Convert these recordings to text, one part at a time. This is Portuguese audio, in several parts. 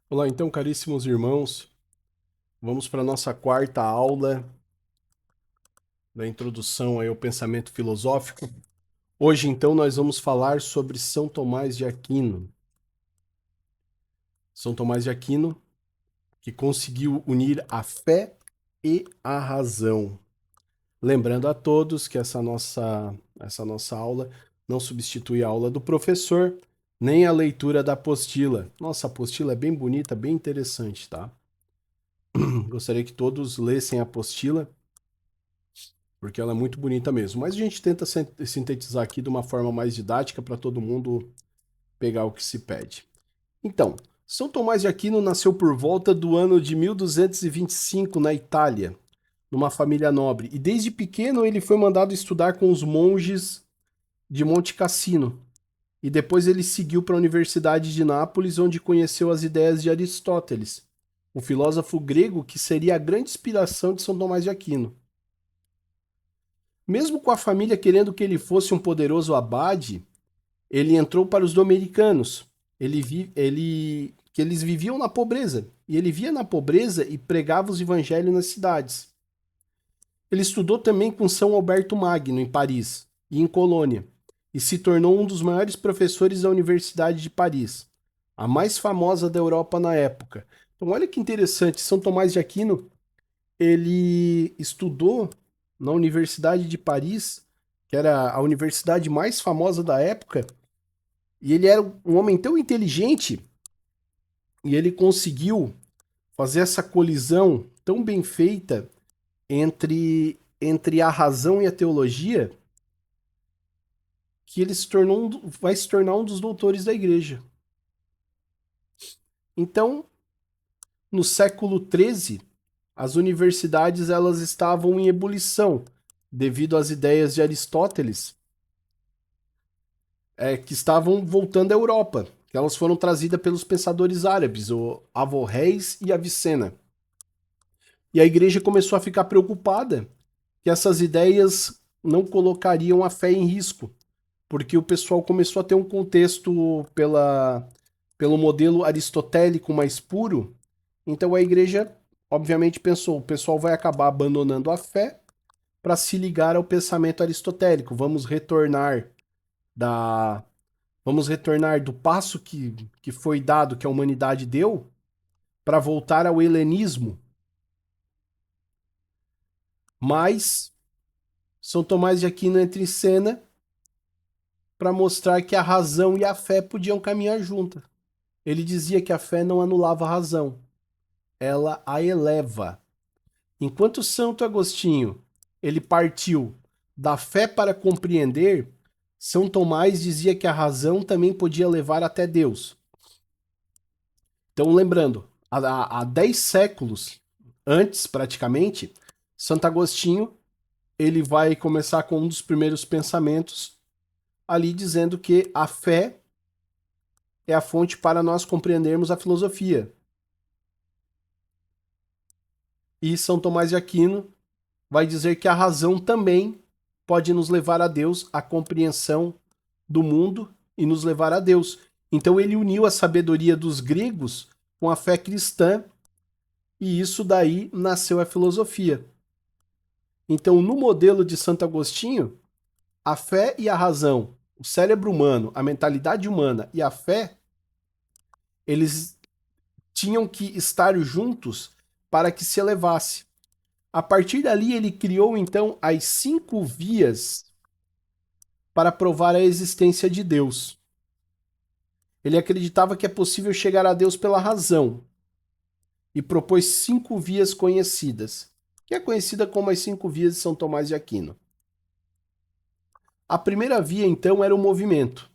Olá, então, caríssimos irmãos, vamos para a nossa quarta aula da introdução aí ao pensamento filosófico. Hoje, então, nós vamos falar sobre São Tomás de Aquino. São Tomás de Aquino, que conseguiu unir a fé e a razão. Lembrando a todos que essa nossa aula não substitui a aula do professor, nem a leitura da apostila. Nossa, a apostila é bem bonita, bem interessante, tá? Gostaria que todos lessem a apostila, porque ela é muito bonita mesmo. Mas a gente tenta sintetizar aqui de uma forma mais didática para todo mundo pegar o que se pede. Então, São Tomás de Aquino nasceu por volta do ano de 1225 na Itália, numa família nobre, e desde pequeno ele foi mandado estudar com os monges de Monte Cassino. E depois ele seguiu para a Universidade de Nápoles, onde conheceu as ideias de Aristóteles, o filósofo grego que seria a grande inspiração de São Tomás de Aquino. Mesmo com a família querendo que ele fosse um poderoso abade, ele entrou para os dominicanos. Que eles viviam na pobreza. E ele via na pobreza e pregava os evangelhos nas cidades. Ele estudou também com São Alberto Magno, em Paris, e em Colônia, e se tornou um dos maiores professores da Universidade de Paris, a mais famosa da Europa na época. Então, olha que interessante, São Tomás de Aquino, ele estudou na Universidade de Paris, que era a universidade mais famosa da época, e ele era um homem tão inteligente e ele conseguiu fazer essa colisão tão bem feita entre a razão e a teologia que ele vai se tornar um dos doutores da igreja. Então, no século XIII, as universidades elas estavam em ebulição devido às ideias de Aristóteles, que estavam voltando à Europa, que elas foram trazidas pelos pensadores árabes, o Averroès e Avicena. E a igreja começou a ficar preocupada que essas ideias não colocariam a fé em risco, porque o pessoal começou a ter um contexto pelo modelo aristotélico mais puro. Então a igreja, obviamente, pensou: o pessoal vai acabar abandonando a fé para se ligar ao pensamento aristotélico. Da Vamos retornar do passo que foi dado, que a humanidade deu, para voltar ao helenismo. Mas São Tomás de Aquino entra em cena para mostrar que a razão e a fé podiam caminhar juntas. Ele dizia que a fé não anulava a razão, ela a eleva. Enquanto Santo Agostinho ele partiu da fé para compreender, São Tomás dizia que a razão também podia levar até Deus. Então, lembrando, há 10 séculos antes, praticamente, Santo Agostinho ele vai começar com um dos primeiros pensamentos ali dizendo que a fé é a fonte para nós compreendermos a filosofia. E São Tomás de Aquino vai dizer que a razão também pode nos levar a Deus, a compreensão do mundo e nos levar a Deus. Então ele uniu a sabedoria dos gregos com a fé cristã e isso daí nasceu a filosofia. Então, no modelo de Santo Agostinho, a fé e a razão, o cérebro humano, a mentalidade humana e a fé, eles tinham que estar juntos para que se elevasse. A partir dali, ele criou então as 5 vias para provar a existência de Deus. Ele acreditava que é possível chegar a Deus pela razão e propôs 5 vias conhecidas, que é conhecida como as 5 vias de São Tomás de Aquino. A primeira via, então, era o movimento.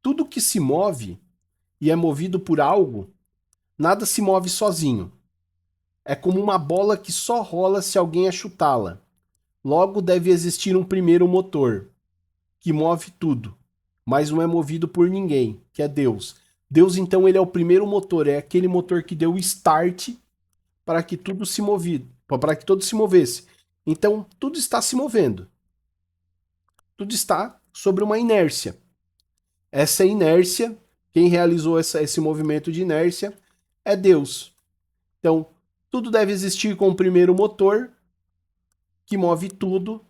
Tudo que se move e é movido por algo, nada se move sozinho. É como uma bola que só rola se alguém a chutá-la. Logo deve existir um primeiro motor, que move tudo, mas não é movido por ninguém, que é Deus. Deus, então, ele é o primeiro motor, é aquele motor que deu o start para que tudo se movesse, para que tudo se movesse. Então, tudo está se movendo. Tudo está sobre uma inércia. Essa inércia, quem realizou esse movimento de inércia é Deus. Então, tudo deve existir com o primeiro motor, que move tudo,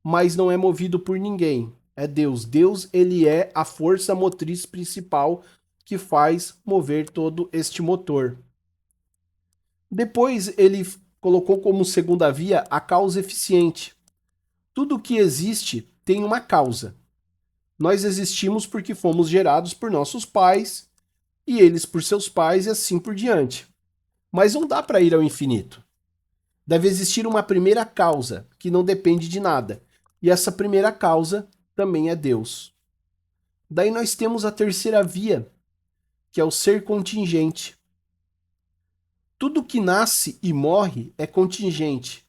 mas não é movido por ninguém. É Deus. Deus, ele é a força motriz principal que faz mover todo este motor. Depois, ele colocou como segunda via a causa eficiente. Tudo que existe tem uma causa. Nós existimos porque fomos gerados por nossos pais, e eles por seus pais, e assim por diante. Mas não dá para ir ao infinito. Deve existir uma primeira causa, que não depende de nada. E essa primeira causa também é Deus. Daí nós temos a terceira via, que é o ser contingente. Tudo que nasce e morre é contingente.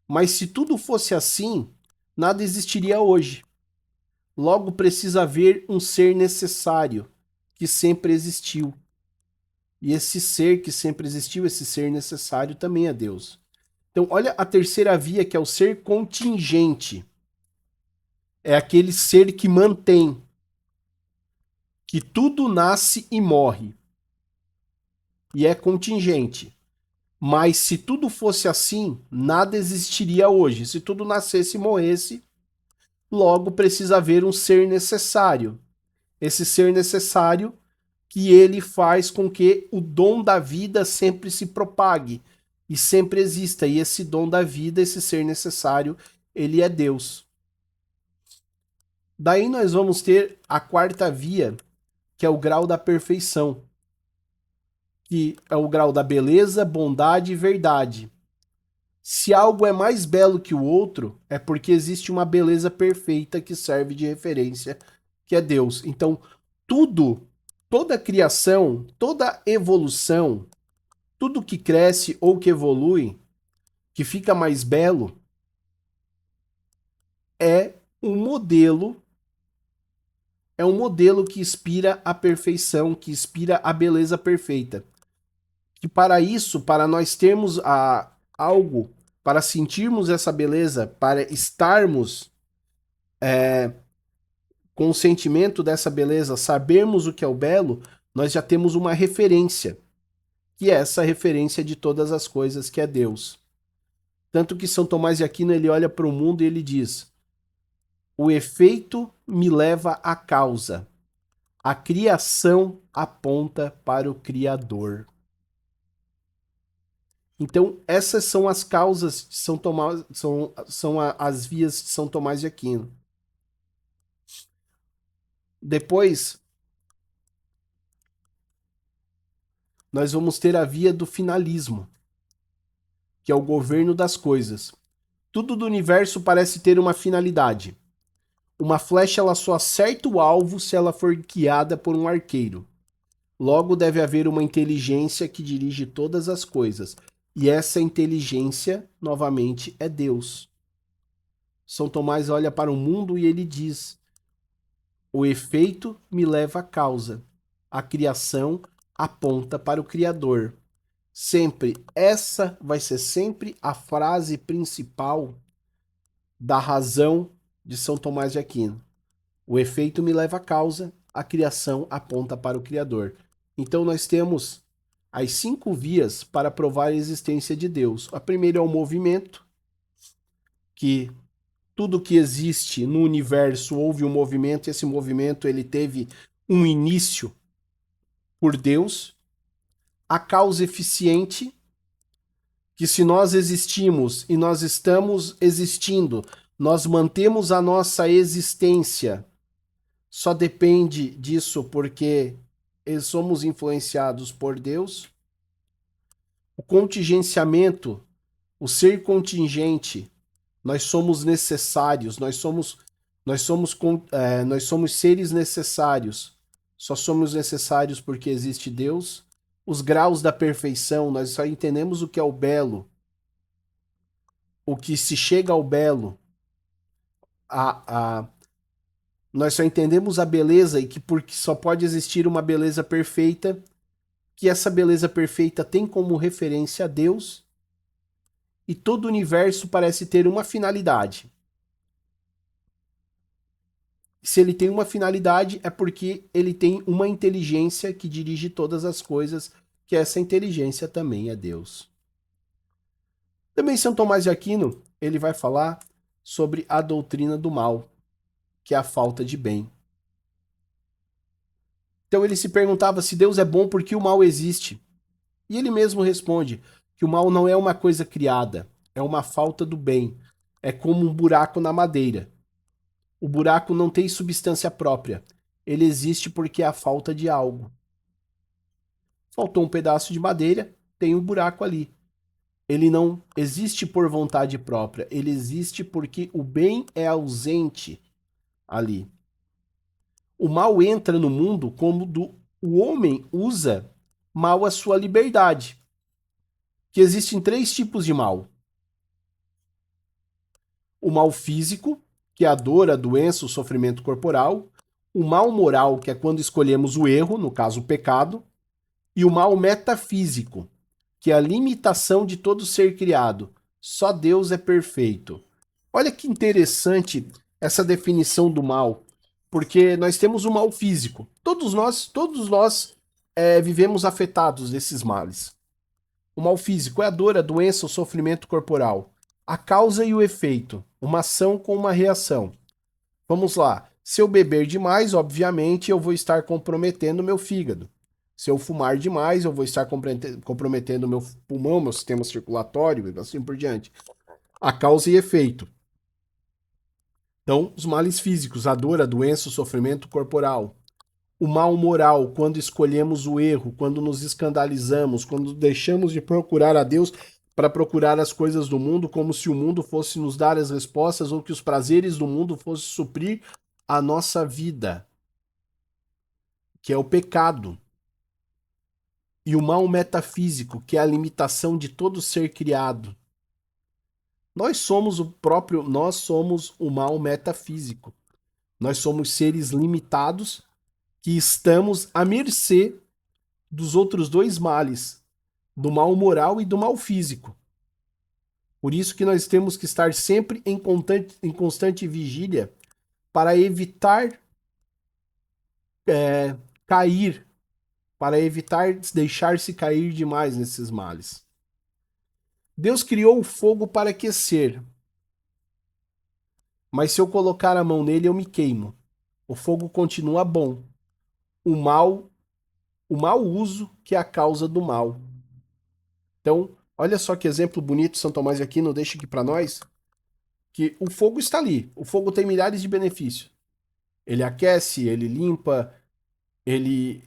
Mas se tudo fosse assim, nada existiria hoje. Logo precisa haver um ser necessário, que sempre existiu. E esse ser que sempre existiu, esse ser necessário, também é Deus. Então, olha a terceira via, que é o ser contingente. É aquele ser que mantém, que tudo nasce e morre. E é contingente. Mas se tudo fosse assim, nada existiria hoje. Se tudo nascesse e morresse, logo precisa haver um ser necessário. Esse ser necessário que ele faz com que o dom da vida sempre se propague e sempre exista. E esse dom da vida, esse ser necessário, ele é Deus. Daí nós vamos ter a quarta via, que é o grau da perfeição, que é o grau da beleza, bondade e verdade. Se algo é mais belo que o outro, é porque existe uma beleza perfeita que serve de referência, que é Deus. Então, tudo, toda criação, toda evolução, tudo que cresce ou que evolui, que fica mais belo, é um modelo, é um modelo que inspira a perfeição, que inspira a beleza perfeita. Que para isso, para nós termos algo, para sentirmos essa beleza, para estarmos com o sentimento dessa beleza, sabermos o que é o belo, nós já temos uma referência, que é essa referência de todas as coisas, que é Deus. Tanto que São Tomás de Aquino, ele olha para o mundo e ele diz: o efeito me leva à causa, a criação aponta para o Criador. Então, essas são as causas de São Tomás, são as vias de São Tomás de Aquino. Depois, nós vamos ter a via do finalismo, que é o governo das coisas. Tudo do universo parece ter uma finalidade. Uma flecha ela só acerta o alvo se ela for guiada por um arqueiro. Logo deve haver uma inteligência que dirige todas as coisas. E essa inteligência, novamente, é Deus. São Tomás olha para o mundo e ele diz: o efeito me leva à causa. A criação aponta para o Criador. Sempre, essa vai ser sempre a frase principal da razão de São Tomás de Aquino. O efeito me leva à causa, a criação aponta para o Criador. Então nós temos as 5 vias para provar a existência de Deus. A primeira é o movimento, que tudo que existe no universo houve um movimento, e esse movimento ele teve um início por Deus. A causa eficiente, que se nós existimos e nós estamos existindo, nós mantemos a nossa existência, só depende disso porque somos influenciados por Deus. O contingenciamento, o ser contingente, nós somos necessários, nós somos seres necessários. Só somos necessários porque existe Deus. Os graus da perfeição, nós só entendemos o que é o belo, o que se chega ao belo. Nós só entendemos a beleza e que porque só pode existir uma beleza perfeita, que essa beleza perfeita tem como referência a Deus, e todo o universo parece ter uma finalidade. Se ele tem uma finalidade, é porque ele tem uma inteligência que dirige todas as coisas, que essa inteligência também é Deus. Também São Tomás de Aquino, ele vai falar sobre a doutrina do mal, que é a falta de bem. Então ele se perguntava se Deus é bom porque o mal existe. E ele mesmo responde que o mal não é uma coisa criada, é uma falta do bem. É como um buraco na madeira. O buraco não tem substância própria. Ele existe porque é a falta de algo. Faltou um pedaço de madeira, tem um buraco ali. Ele não existe por vontade própria, ele existe porque o bem é ausente ali. O mal entra no mundo como o homem usa mal a sua liberdade. Que existem três tipos de mal. O mal físico, que é a dor, a doença, o sofrimento corporal. O mal moral, que é quando escolhemos o erro, no caso o pecado. E o mal metafísico, que é a limitação de todo ser criado. Só Deus é perfeito. Olha que interessante essa definição do mal, porque nós temos o mal físico. Todos nós vivemos afetados desses males. O mal físico é a dor, a doença, o sofrimento corporal. A causa e o efeito, uma ação com uma reação. Vamos lá. Se eu beber demais, obviamente, eu vou estar comprometendo meu fígado. Se eu fumar demais, eu vou estar comprometendo meu pulmão, meu sistema circulatório e assim por diante. A causa e efeito. Então, os males físicos, a dor, a doença, o sofrimento corporal. O mal moral, quando escolhemos o erro, quando nos escandalizamos, quando deixamos de procurar a Deus para procurar as coisas do mundo, como se o mundo fosse nos dar as respostas ou que os prazeres do mundo fossem suprir a nossa vida, que é o pecado. E o mal metafísico, que é a limitação de todo ser criado. Nós somos o mal metafísico. Nós somos seres limitados que estamos à mercê dos outros dois males, do mal moral e do mal físico. Por isso que nós temos que estar sempre em constante vigília para evitar cair, para evitar deixar-se cair demais nesses males. Deus criou o fogo para aquecer, mas se eu colocar a mão nele eu me queimo. O fogo continua bom. O mal, o mau uso que é a causa do mal. Então, olha só que exemplo bonito São Tomás de Aquino deixa aqui para nós, que o fogo está ali. O fogo tem milhares de benefícios. Ele aquece, ele limpa, ele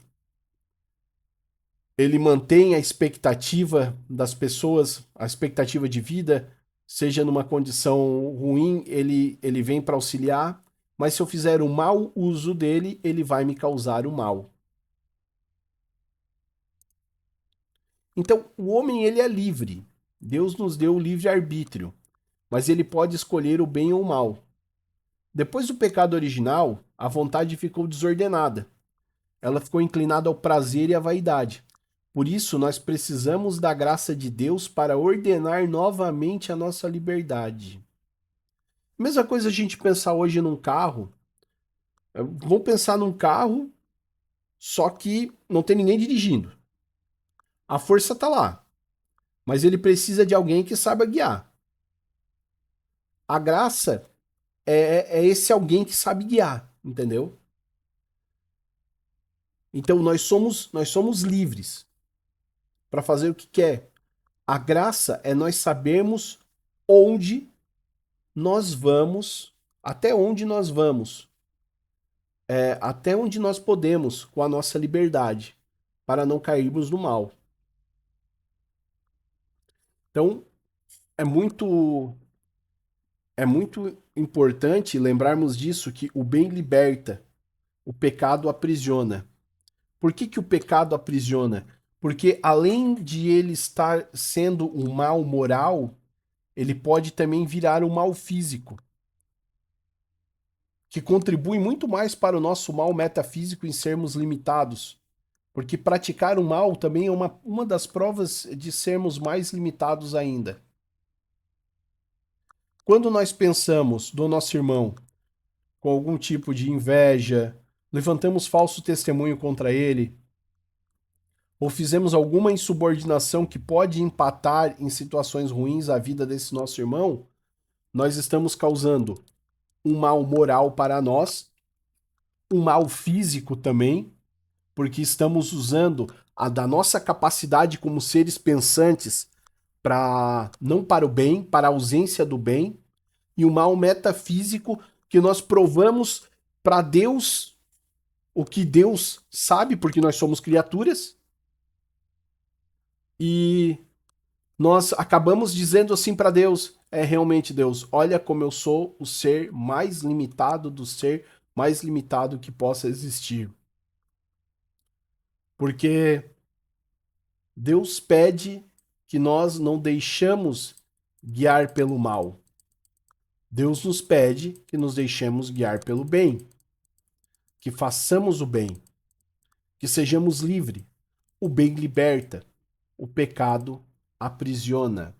ele mantém a expectativa das pessoas, a expectativa de vida, seja numa condição ruim, ele vem para auxiliar, mas se eu fizer o mau uso dele, ele vai me causar o mal. Então, o homem ele é livre. Deus nos deu o livre-arbítrio, mas ele pode escolher o bem ou o mal. Depois do pecado original, a vontade ficou desordenada. Ela ficou inclinada ao prazer e à vaidade. Por isso, nós precisamos da graça de Deus para ordenar novamente a nossa liberdade. Mesma coisa a gente pensar hoje num carro. Vamos pensar num carro, só que não tem ninguém dirigindo. A força está lá, mas ele precisa de alguém que saiba guiar. A graça é esse alguém que sabe guiar, entendeu? Então nós somos livres para fazer o que quer. A graça é nós sabermos onde nós vamos, até onde nós vamos, até onde nós podemos com a nossa liberdade, para não cairmos no mal. Então, é muito é muito importante lembrarmos disso, que o bem liberta, o pecado aprisiona. Por que o pecado aprisiona? Porque além de ele estar sendo um mal moral, ele pode também virar um mal físico, que contribui muito mais para o nosso mal metafísico em sermos limitados. Porque praticar o mal também é uma das provas de sermos mais limitados ainda. Quando nós pensamos do nosso irmão com algum tipo de inveja, levantamos falso testemunho contra ele, ou fizemos alguma insubordinação que pode empatar em situações ruins a vida desse nosso irmão, nós estamos causando um mal moral para nós, um mal físico também, porque estamos usando a da nossa capacidade como seres pensantes para não para o bem, para a ausência do bem, e o mal metafísico que nós provamos para Deus o que Deus sabe, porque nós somos criaturas, e nós acabamos dizendo assim para Deus: é realmente Deus, olha como eu sou o ser mais limitado do ser mais limitado que possa existir. Porque Deus pede que nós não deixamos guiar pelo mal. Deus nos pede que nos deixemos guiar pelo bem, que façamos o bem, que sejamos livres. O bem liberta, o pecado aprisiona.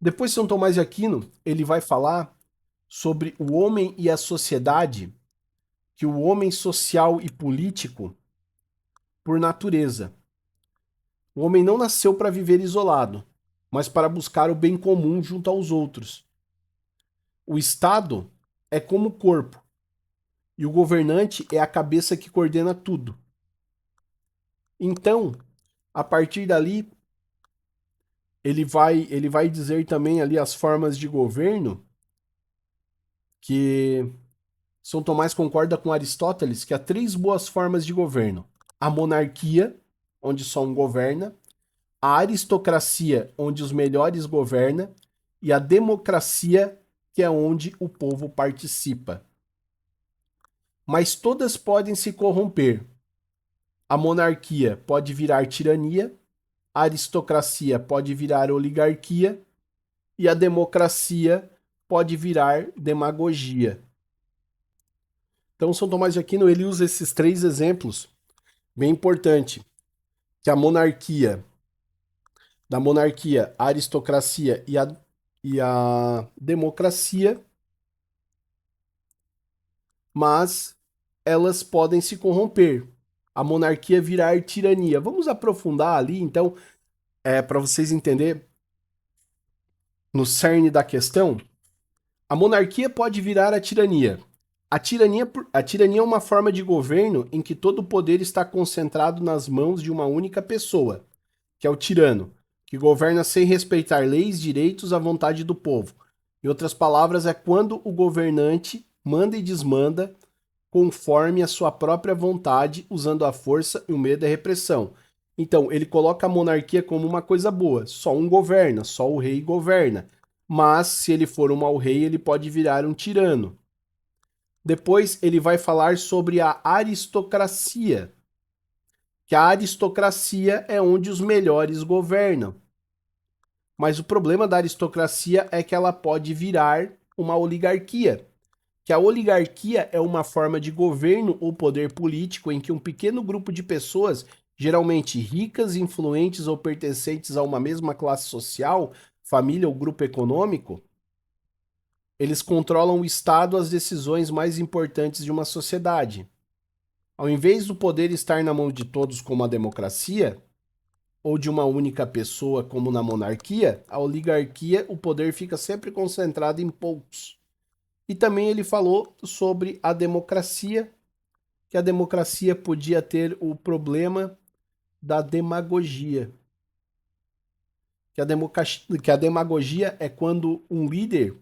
Depois, São Tomás de Aquino, ele vai falar sobre o homem e a sociedade, que o homem social e político, por natureza. O homem não nasceu para viver isolado, mas para buscar o bem comum junto aos outros. O Estado é como o corpo, e o governante é a cabeça que coordena tudo. Então, a partir dali, ele vai dizer também ali as formas de governo, que São Tomás concorda com Aristóteles que há três boas formas de governo: a monarquia, onde só um governa, a aristocracia, onde os melhores governam, e a democracia, que é onde o povo participa. Mas todas podem se corromper. A monarquia pode virar tirania, a aristocracia pode virar oligarquia e a democracia pode virar demagogia. Então, São Tomás de Aquino ele usa esses três exemplos, bem importante, que a monarquia, da monarquia, a aristocracia e a democracia, mas elas podem se corromper. A monarquia virar tirania. Vamos aprofundar ali, então, para vocês entenderem no cerne da questão. A monarquia pode virar a tirania. A tirania é uma forma de governo em que todo o poder está concentrado nas mãos de uma única pessoa, que é o tirano, que governa sem respeitar leis, direitos, à vontade do povo. Em outras palavras, é quando o governante manda e desmanda conforme a sua própria vontade, usando a força e o medo e a repressão. Então, ele coloca a monarquia como uma coisa boa. Só um governa, só o rei governa. Mas, se ele for um mau rei, ele pode virar um tirano. Depois, ele vai falar sobre a aristocracia, que a aristocracia é onde os melhores governam. Mas o problema da aristocracia é que ela pode virar uma oligarquia, que a oligarquia é uma forma de governo ou poder político em que um pequeno grupo de pessoas, geralmente ricas, influentes ou pertencentes a uma mesma classe social, família ou grupo econômico, eles controlam o Estado, as decisões mais importantes de uma sociedade. Ao invés do poder estar na mão de todos como a democracia, ou de uma única pessoa como na monarquia, a oligarquia, o poder fica sempre concentrado em poucos. E também ele falou sobre a democracia, que a democracia podia ter o problema da demagogia. Que a demagogia é quando um líder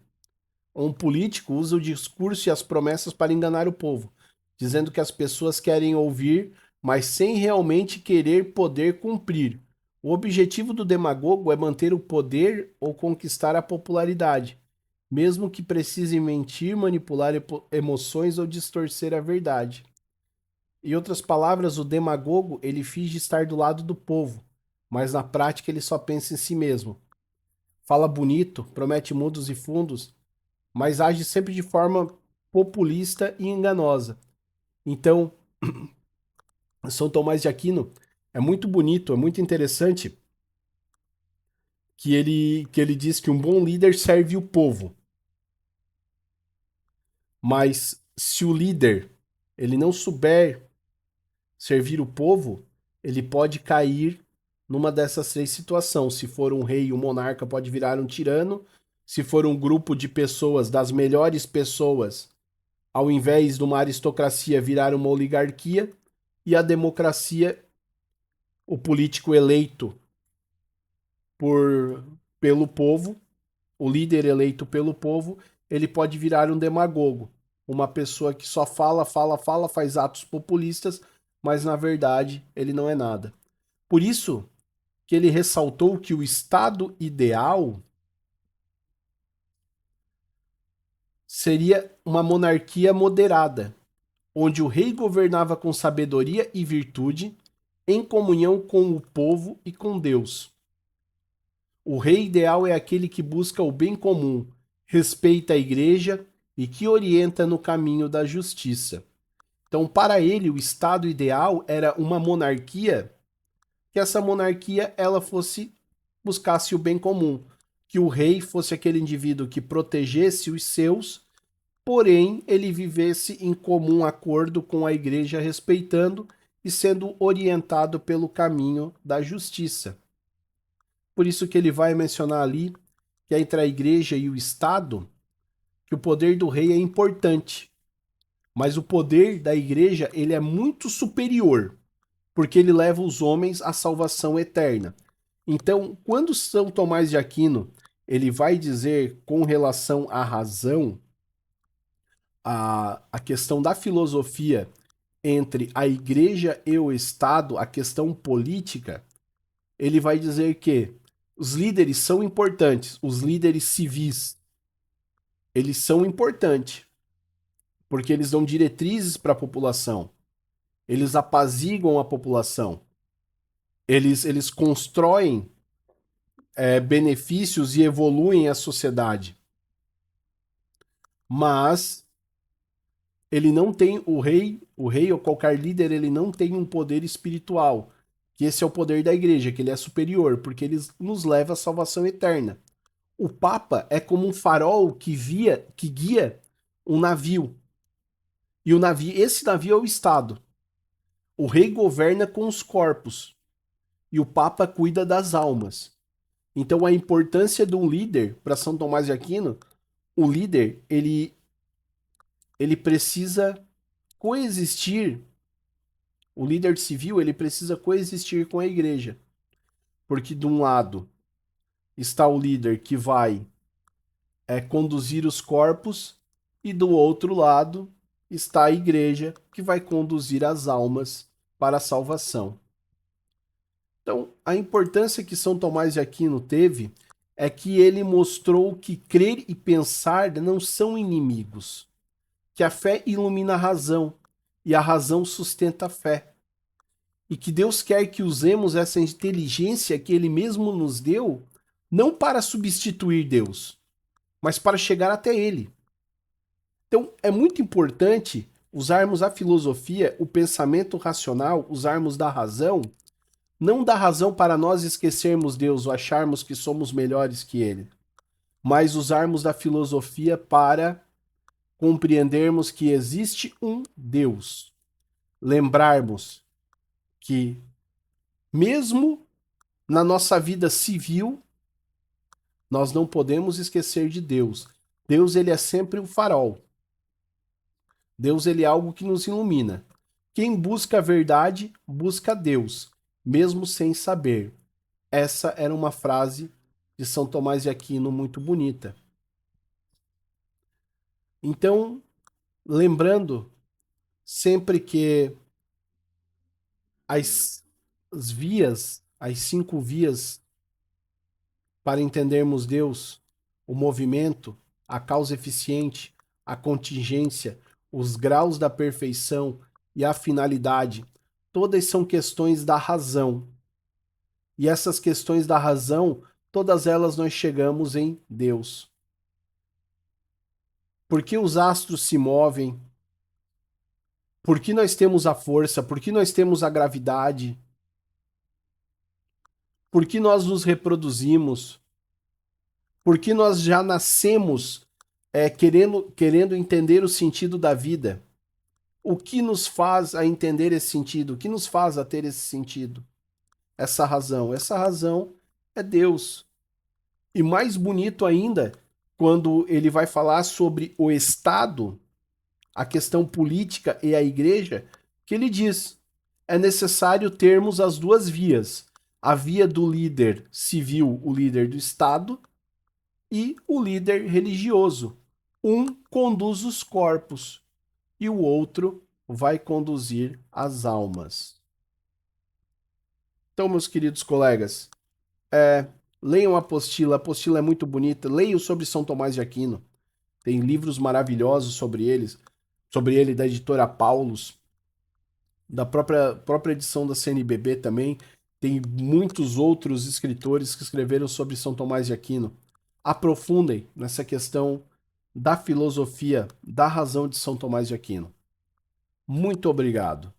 ou um político usa o discurso e as promessas para enganar o povo, dizendo que as pessoas querem ouvir, mas sem realmente querer poder cumprir. O objetivo do demagogo é manter o poder ou conquistar a popularidade, mesmo que precise mentir, manipular emoções ou distorcer a verdade. Em outras palavras, o demagogo ele finge estar do lado do povo, mas na prática ele só pensa em si mesmo. Fala bonito, promete mundos e fundos, mas age sempre de forma populista e enganosa. Então, São Tomás de Aquino é muito bonito, é muito interessante que ele diz que um bom líder serve o povo. Mas se o líder ele não souber servir o povo, Ele pode cair numa dessas três situações. Se for um rei, um monarca pode virar um tirano. Se for um grupo de pessoas, das melhores pessoas, ao invés de uma aristocracia, virar uma oligarquia. E a democracia, o político eleito pelo povo, o líder eleito pelo povo, ele pode virar um demagogo. Uma pessoa que só fala, fala, fala, faz atos populistas, mas na verdade ele não é nada. Por isso que ele ressaltou que o estado ideal seria uma monarquia moderada, onde o rei governava com sabedoria e virtude, em comunhão com o povo e com Deus. O rei ideal é aquele que busca o bem comum, respeita a igreja e que orienta no caminho da justiça. Então, para ele, o estado ideal era uma monarquia, que essa monarquia ela buscasse o bem comum, que o rei fosse aquele indivíduo que protegesse os seus, porém ele vivesse em comum acordo com a igreja, respeitando e sendo orientado pelo caminho da justiça. Por isso que ele vai mencionar ali que entre a igreja e o Estado, que o poder do rei é importante, mas o poder da igreja ele é muito superior, porque ele leva os homens à salvação eterna. Então, quando São Tomás de Aquino ele vai dizer com relação à razão, a questão da filosofia entre a igreja e o Estado, a questão política, ele vai dizer que os líderes são importantes, os líderes civis, eles são importantes, porque eles dão diretrizes para a população, eles apaziguam a população, eles constroem benefícios e evoluem a sociedade. Mas ele não tem, o rei ou qualquer líder, ele não tem um poder espiritual, que esse é o poder da igreja, que ele é superior, porque ele nos leva à salvação eterna. O Papa é como um farol que guia um navio. E esse navio é o Estado. O rei governa com os corpos e o Papa cuida das almas. Então a importância de um líder para São Tomás de Aquino, o líder ele precisa coexistir. O líder civil ele precisa coexistir com a igreja, porque de um lado está o líder que vai conduzir os corpos e do outro lado está a igreja que vai conduzir as almas para a salvação. Então, a importância que São Tomás de Aquino teve é que ele mostrou que crer e pensar não são inimigos, que a fé ilumina a razão e a razão sustenta a fé. E que Deus quer que usemos essa inteligência que ele mesmo nos deu, não para substituir Deus, mas para chegar até ele. Então, é muito importante usarmos a filosofia, o pensamento racional, usarmos da razão, não da razão para nós esquecermos Deus ou acharmos que somos melhores que ele, mas usarmos da filosofia para compreendermos que existe um Deus. Lembrarmos que, mesmo na nossa vida civil, nós não podemos esquecer de Deus. Deus, ele é sempre um farol. Deus, ele é algo que nos ilumina. Quem busca a verdade, busca Deus, mesmo sem saber. Essa era uma frase de São Tomás de Aquino muito bonita. Então, lembrando sempre que as 5 vias para entendermos Deus, o movimento, a causa eficiente, a contingência, os graus da perfeição e a finalidade, todas são questões da razão. E essas questões da razão, todas elas nós chegamos em Deus. Por que os astros se movem? Por que nós temos a força? Por que nós temos a gravidade? Por que nós nos reproduzimos? Por que nós já nascemos querendo entender o sentido da vida? O que nos faz a entender esse sentido? O que nos faz a ter esse sentido? Essa razão? Essa razão é Deus. E mais bonito ainda, quando ele vai falar sobre o Estado, a questão política e a igreja, que ele diz: é necessário termos as duas vias. A via do líder civil, o líder do Estado, e o líder religioso. Um conduz os corpos e o outro vai conduzir as almas. Então, meus queridos colegas, leiam a apostila é muito bonita, leiam sobre São Tomás de Aquino. Tem livros maravilhosos sobre ele da editora Paulus, da própria edição da CNBB também. Tem muitos outros escritores que escreveram sobre São Tomás de Aquino. Aprofundem nessa questão da filosofia, da razão de São Tomás de Aquino. Muito obrigado.